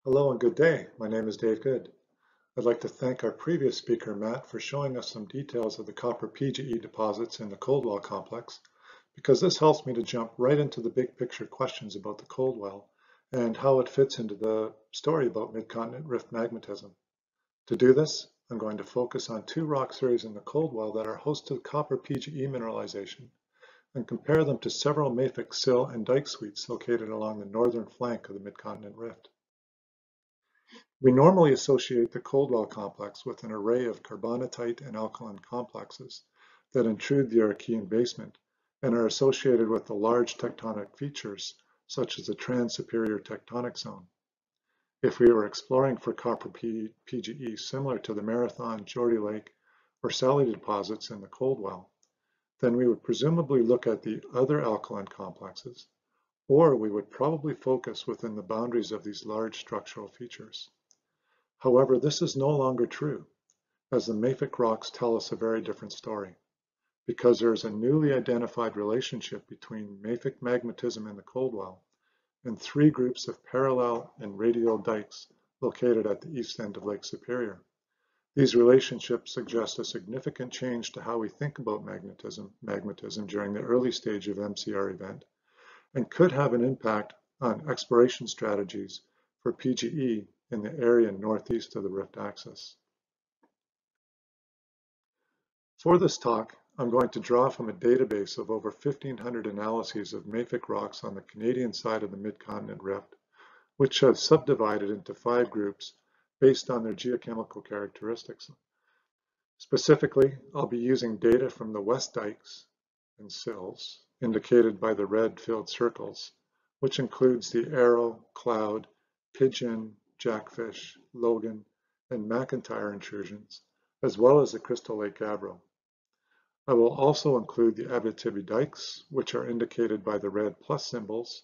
Hello and good day. My name is Dave Good. I'd like to thank our previous speaker, Matt, for showing us some details of the copper PGE deposits in the Coldwell complex, because this helps me to jump right into the big picture questions about the Coldwell and how it fits into the story about mid-continent rift magmatism. To do this, I'm going to focus on two rock series in the Coldwell that are host to copper PGE mineralization and compare them to several mafic sill and dike suites located along the northern flank of the mid-continent rift. We normally associate the Coldwell complex with an array of carbonatite and alkaline complexes that intrude the Archean basement and are associated with the large tectonic features such as the Trans-Superior Tectonic Zone. If we were exploring for copper PGE similar to the Marathon, Geordie Lake, or Sally deposits in the Coldwell, then we would presumably look at the other alkaline complexes, or we would probably focus within the boundaries of these large structural features. However, this is no longer true, as the mafic rocks tell us a very different story, because there is a newly identified relationship between mafic magmatism in the Coldwell and three groups of parallel and radial dikes located at the east end of Lake Superior. These relationships suggest a significant change to how we think about magmatism during the early stage of MCR event, and could have an impact on exploration strategies for PGE in the area northeast of the rift axis. For this talk, I'm going to draw from a database of over 1,500 analyses of mafic rocks on the Canadian side of the mid-continent rift, which have subdivided into 5 groups based on their geochemical characteristics. Specifically, I'll be using data from the west dikes and sills, indicated by the red filled circles, which includes the Arrow, Cloud, Pigeon, Jackfish, Logan, and McIntyre intrusions, as well as the Crystal Lake Gabbro. I will also include the Abitibi dikes, which are indicated by the red plus symbols,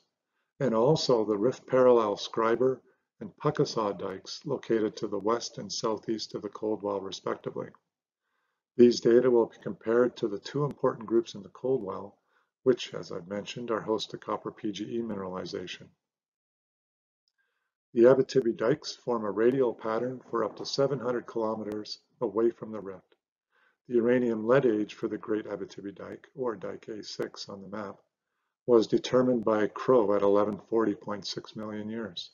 and also the rift parallel Scriber and Puckasaw dikes located to the west and southeast of the Coldwell respectively. These data will be compared to the two important groups in the Coldwell, which, as I've mentioned, are host to copper PGE mineralization. The Abitibi dikes form a radial pattern for up to 700 kilometers away from the rift. The uranium lead age for the Great Abitibi Dike, or Dike A6 on the map, was determined by Crow at 1140.6 million years.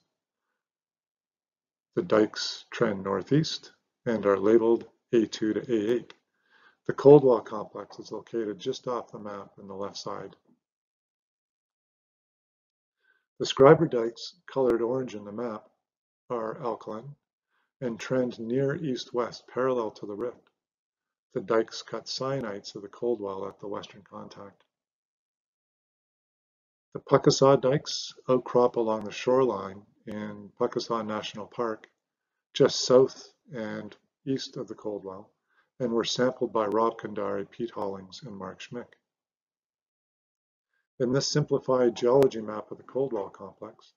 The dikes trend northeast and are labeled A2 to A8. The Coldwell complex is located just off the map on the left side. The Scriber dikes, colored orange in the map, are alkaline and trend near east-west parallel to the rift. The dikes cut cyanides of the Coldwell at the western contact. The Puckasaw dikes outcrop along the shoreline in Puckasaw National Park, just south and east of the Coldwell, and were sampled by Rob Kandari, Pete Hollings, and Mark Schmick. In this simplified geology map of the Coldwell complex,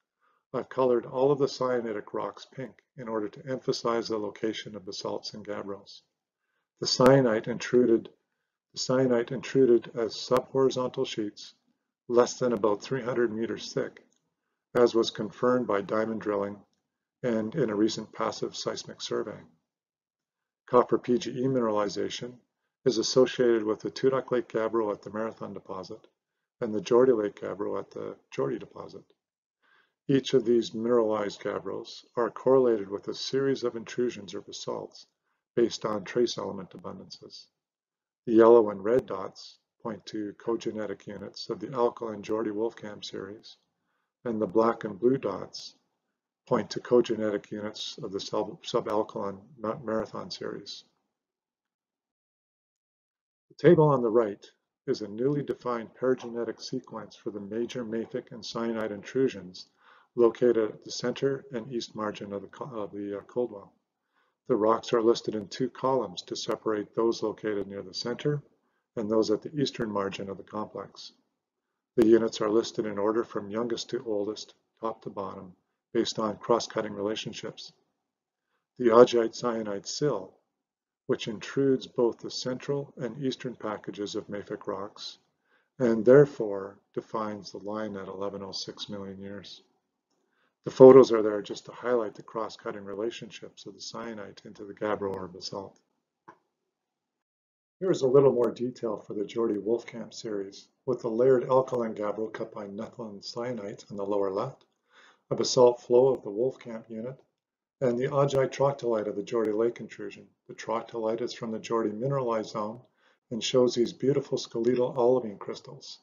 I've colored all of the cyanidic rocks pink in order to emphasize the location of basalts and gabbros. The cyanide intruded as subhorizontal sheets less than about 300 meters thick, as was confirmed by diamond drilling and in a recent passive seismic survey. Copper PGE mineralization is associated with the Tuduck Lake Gabbro at the Marathon deposit and the Geordie Lake Gabbro at the Geordie deposit. Each of these mineralized gabbros are correlated with a series of intrusions or basalts based on trace element abundances. The yellow and red dots point to cogenetic units of the alkaline Geordie Wolfcamp series, and the black and blue dots point to cogenetic units of the subalkaline Marathon series. The table on the right is a newly defined perigenetic sequence for the major mafic and cyanide intrusions located at the center and east margin of the Coldwell. The rocks are listed in 2 columns to separate those located near the center and those at the eastern margin of the complex. The units are listed in order from youngest to oldest, top to bottom, based on cross-cutting relationships. The augite cyanide sill, which intrudes both the central and eastern packages of mafic rocks, and therefore defines the line at 1106 million years. The photos are there just to highlight the cross-cutting relationships of the cyanide into the gabbro or basalt. Here is a little more detail for the Geordi-Wolfkamp series, with the layered alkaline gabbro cut by Netherland cyanites on the lower left, a basalt flow of the Wolfkamp unit, and the augite troctolite of the Geordie Lake intrusion. The troctolite is from the Geordie mineralized zone and shows these beautiful skeletal olivine crystals.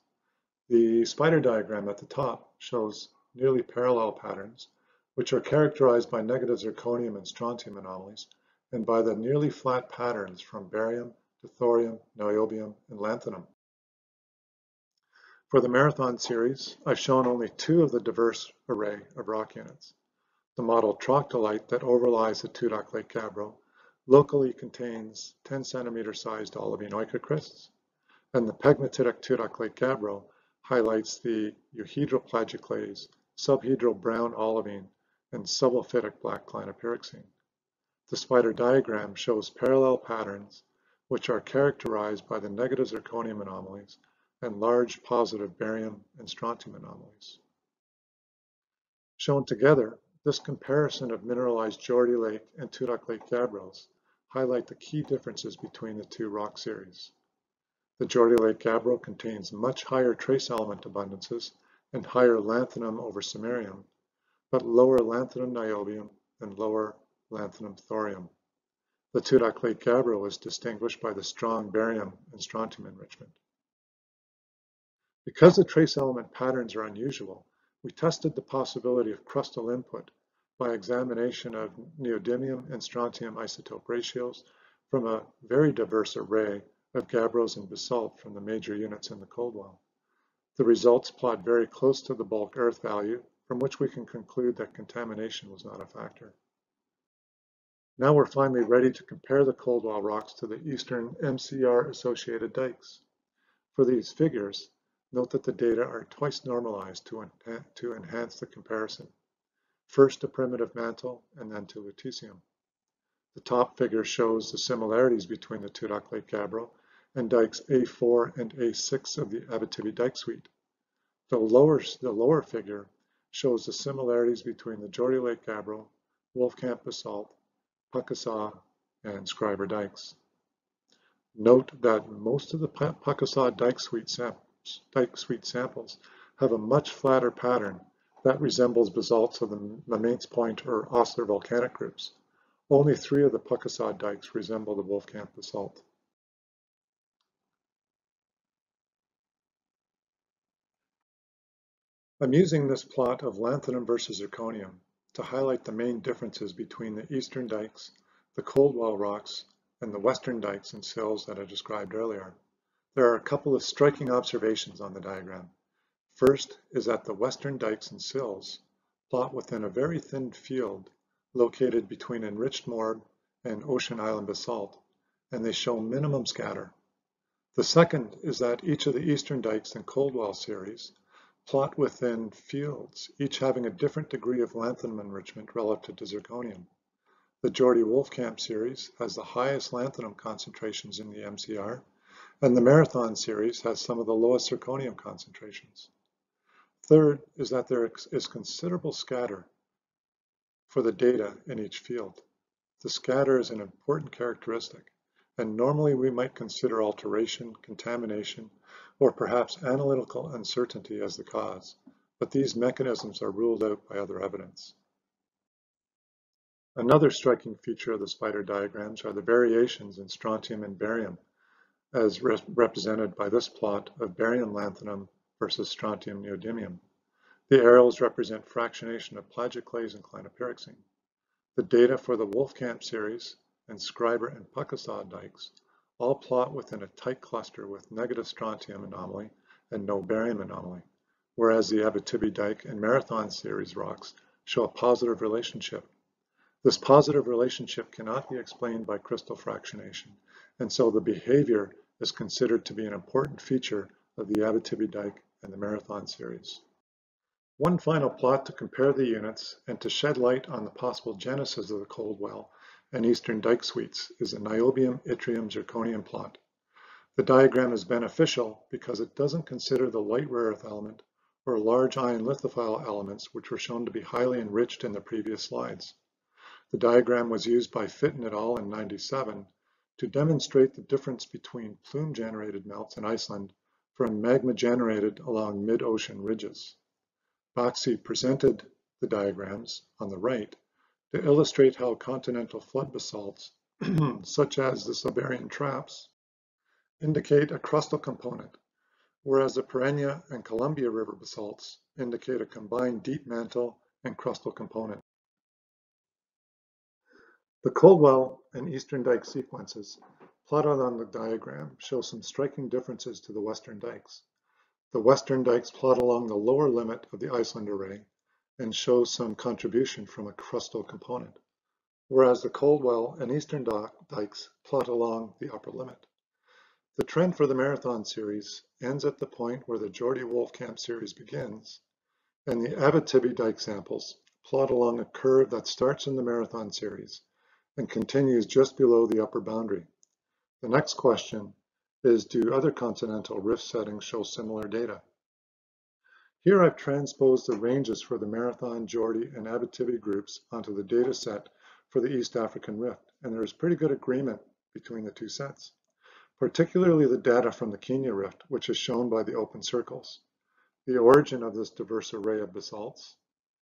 The spider diagram at the top shows nearly parallel patterns, which are characterized by negative zirconium and strontium anomalies, and by the nearly flat patterns from barium to thorium, niobium, and lanthanum. For the marathon series, I've shown only two of the diverse array of rock units. The model troctolite that overlies the Tudoc Lake gabbro locally contains 10 centimeter sized olivine oikocrysts, and the pegmatitic Tudoc Lake gabbro highlights the euhedral plagioclase, subhedral brown olivine, and subalphitic black clinopyroxene. The spider diagram shows parallel patterns which are characterized by the negative zirconium anomalies and large positive barium and strontium anomalies. Shown together, this comparison of mineralized Geordie Lake and Tudoc Lake gabbros highlight the key differences between the two rock series. The Geordie Lake gabbro contains much higher trace element abundances and higher lanthanum over samarium, but lower lanthanum niobium and lower lanthanum thorium. The Tudoc Lake gabbro is distinguished by the strong barium and strontium enrichment. Because the trace element patterns are unusual, we tested the possibility of crustal input by examination of neodymium and strontium isotope ratios from a very diverse array of gabbros and basalt from the major units in the Coldwell. The results plot very close to the bulk earth value, from which we can conclude that contamination was not a factor. Now we're finally ready to compare the Coldwell rocks to the eastern MCR-associated dikes. For these figures, note that the data are twice normalized to enhance the comparison. First to primitive mantle and then to lutetium. The top figure shows the similarities between the Tudoc Lake gabbro and dikes A4 and A6 of the Abitibi dike suite. The lower figure shows the similarities between the Geordie Lake gabbro, Wolfkamp basalt, Puckasaw, and Scriber dikes. Note that most of the Puckasaw dike suite samples have a much flatter pattern that resembles basalts of the Mamaints Point or Osler volcanic groups. Only 3 of the Puckasaw dikes resemble the Wolfkamp basalt. I'm using this plot of lanthanum versus zirconium to highlight the main differences between the eastern dikes, the Coldwell rocks, and the western dikes and sills that I described earlier. There are a couple of striking observations on the diagram. First is that the western dikes and sills plot within a very thin field located between enriched morb and ocean island basalt, and they show minimum scatter. The second is that each of the eastern dikes and Coldwell series plot within fields, each having a different degree of lanthanum enrichment relative to zirconium. The Geordie-Wolfkamp series has the highest lanthanum concentrations in the MCR, and the Marathon series has some of the lowest zirconium concentrations. Third is that there is considerable scatter for the data in each field. The scatter is an important characteristic, and normally we might consider alteration, contamination, or perhaps analytical uncertainty as the cause, but these mechanisms are ruled out by other evidence. Another striking feature of the spider diagrams are the variations in strontium and barium, as represented by this plot of barium lanthanum versus strontium neodymium. The arrows represent fractionation of plagioclase and clinopyroxene. The data for the Wolfkamp series and Scriber and Puckasaw dikes all plot within a tight cluster with negative strontium anomaly and no barium anomaly, whereas the Abitibi dike and Marathon series rocks show a positive relationship. This positive relationship cannot be explained by crystal fractionation, and so the behavior is considered to be an important feature of the Abitibi dike and the Marathon series. One final plot to compare the units and to shed light on the possible genesis of the Coldwell and eastern dike suites is the Niobium Atrium Zirconium plot. The diagram is beneficial because it doesn't consider the light rare earth element or large iron lithophile elements which were shown to be highly enriched in the previous slides. The diagram was used by Fitton et al. In '97 to demonstrate the difference between plume-generated melts in Iceland from magma generated along mid-ocean ridges. Baxi presented the diagrams on the right to illustrate how continental flood basalts, such as the Siberian traps, indicate a crustal component, whereas the Perennia and Columbia River basalts indicate a combined deep mantle and crustal component. The Coldwell and Eastern Dike sequences plotted on the diagram show some striking differences to the Western dikes. The Western dikes plot along the lower limit of the Iceland array and show some contribution from a crustal component, whereas the Coldwell and Eastern dikes plot along the upper limit. The trend for the Marathon series ends at the point where the Geordie-Wolfkamp series begins, and the Abitibi dike samples plot along a curve that starts in the Marathon series and continues just below the upper boundary. The next question is, do other continental rift settings show similar data? Here I've transposed the ranges for the Marathon, Geordie, and Abitibi groups onto the data set for the East African Rift, and there is pretty good agreement between the two sets, particularly the data from the Kenya Rift, which is shown by the open circles. The origin of this diverse array of basalts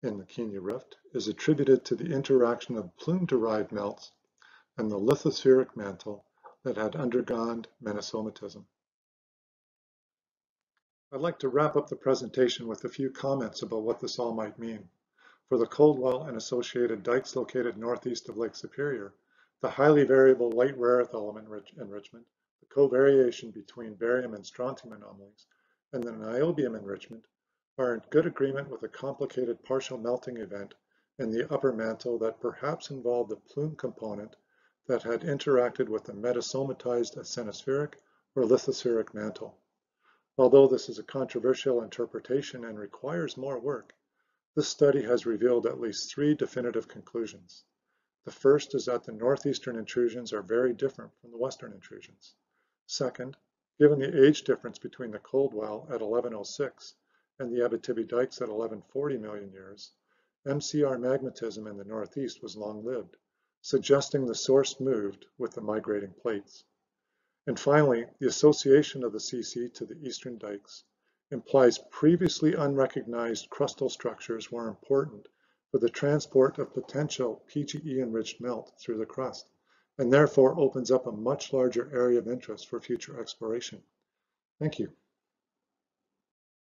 in the Kenya Rift is attributed to the interaction of plume-derived melts and the lithospheric mantle that had undergone metasomatism. I'd like to wrap up the presentation with a few comments about what this all might mean. For the Coldwell and associated dikes located northeast of Lake Superior, the highly variable light rare earth element enrichment, the covariation between barium and strontium anomalies, and the niobium enrichment are in good agreement with a complicated partial melting event in the upper mantle that perhaps involved the plume component that had interacted with the metasomatized asthenospheric or lithospheric mantle. Although this is a controversial interpretation and requires more work, this study has revealed at least 3 definitive conclusions. The first is that the northeastern intrusions are very different from the western intrusions. Second, given the age difference between the Coldwell at 1106 and the Abitibi dikes at 1140 million years, MCR magmatism in the northeast was long-lived, suggesting the source moved with the migrating plates. And finally, the association of the CC to the eastern dikes implies previously unrecognized crustal structures were important for the transport of potential PGE-enriched melt through the crust, and therefore opens up a much larger area of interest for future exploration. Thank you.